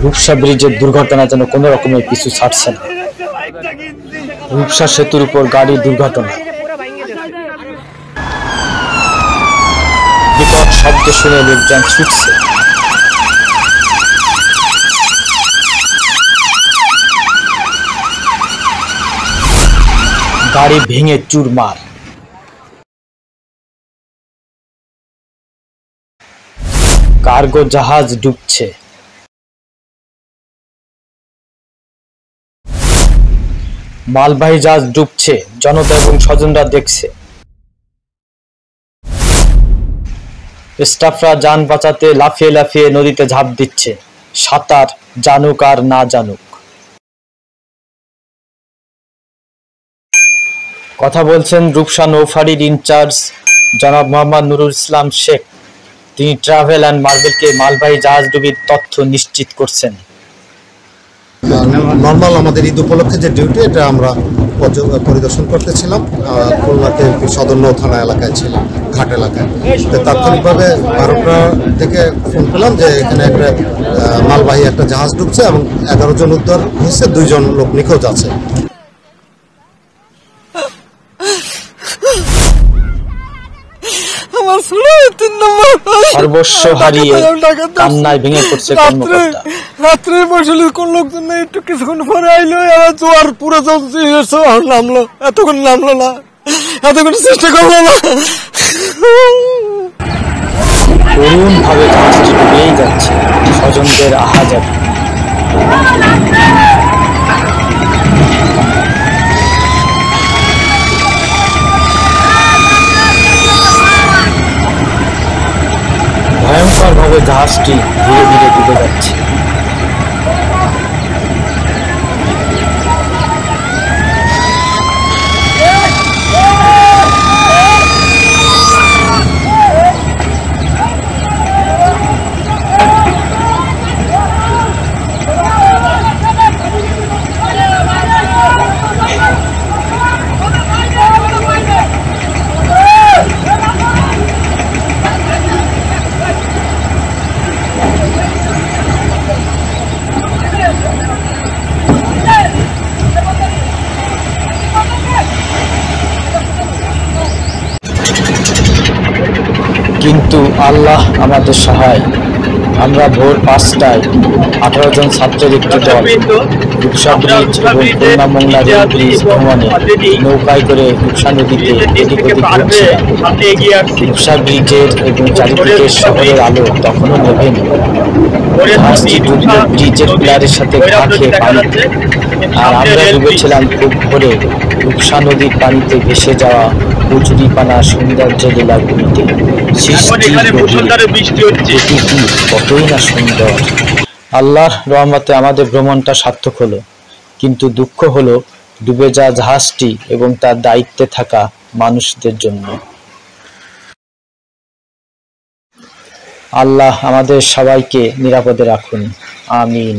রূপসা ব্রিজের দুর্ঘটনা যেন কোনো রকমে পিছু ছাড়ছে না। রূপসা সেতুর উপর গাড়ির দুর্ঘটনা। বিকট শব্দ শুনে লোকজন ছুটছে। গাড়ি ভেঙে চুরমার। কার্গো জাহাজ ডুবছে। মালবাহী জাহাজ ডুবছে, জনতা এবং স্বজনরা দেখছে। স্টাফরা যান বাঁচাতে লাফিয়ে লাফিয়ে নদীতে ঝাঁপ দিচ্ছে, সাঁতার জানুক আর না জানুক। কথা বলছেন রূপসা নৌফাড়ির ইনচার্জ জনাব মোহাম্মদ নুরুল ইসলাম শেখ। তিনি ট্রাভেল অ্যান্ড মার্বেলকে মালবাহী জাহাজ ডুবির তথ্য নিশ্চিত করছেন। নর্মাল আমাদের ঈদ উপলক্ষে যে ডিউটি, এটা আমরা পরিদর্শন করতেছিলাম। খুলনাতে সদর নৌ থানা এলাকায় ছিলাম, ঘাট এলাকায়। তাৎক্ষণিকভাবে ভারতরা থেকে ফোন পেলাম যে এখানে একটা মালবাহী একটা জাহাজ ডুবছে এবং 11 জন উদ্ধার হয়েছে, 2 জন লোক নিখোঁজ আছে। সর্বস্ব হারিয়ে কান্নায় ভেঙে পড়ছে কর্মকর্তা। রাত্রে বসলে কোন লোকজন নেই, একটু কিছুক্ষণ পরে আইলো, জোয়ার পুরো নামলো, এতক্ষণ নামলো না, এতক্ষণ চেষ্টা করলো না। করুণ ভাবে জাহাজটি ডুবেই যাচ্ছে, স্বজনদের আহাজারি। ভয়ঙ্কর ভাবে জাহাজটি ধীরে ধীরে ডুবে যাচ্ছে। কিন্তু আল্লাহ আমাদের সহায়। আমরা ভোর 5টায় 18 জন ছাত্রের একটি দল রূপসা ব্রিজ এবং খুলনা মোংলা রেল ব্রিজ ভ্রমণে নৌকায় করে রূপসা নদীতে এদিক ওদিক ঘুরছিলাম। রূপসা ব্রিজের এবং চারিদিকের শহরের আলো তখনও নেভেনি। জাহাজটি ডুবল ব্রিজের পিলারের সাথে ঘা খেয়ে পানিতে, আর আমরা ডুবেছিলাম খুব ভোরে রূপসা নদীর পানিতে ভেসে যাওয়া কচুরিপানা সৌন্দর্য লীলাভূমিতে। কতই না সুন্দর। আল্লাহর রহমতে আমাদের ভ্রমণটা সার্থক হলো, কিন্তু দুঃখ হলো ডুবে যাওয়া জাহাজটি এবং তার দায়িত্বে থাকা মানুষদের জন্য। আল্লাহ আমাদের সবাইকে নিরাপদে রাখুন, আমিন।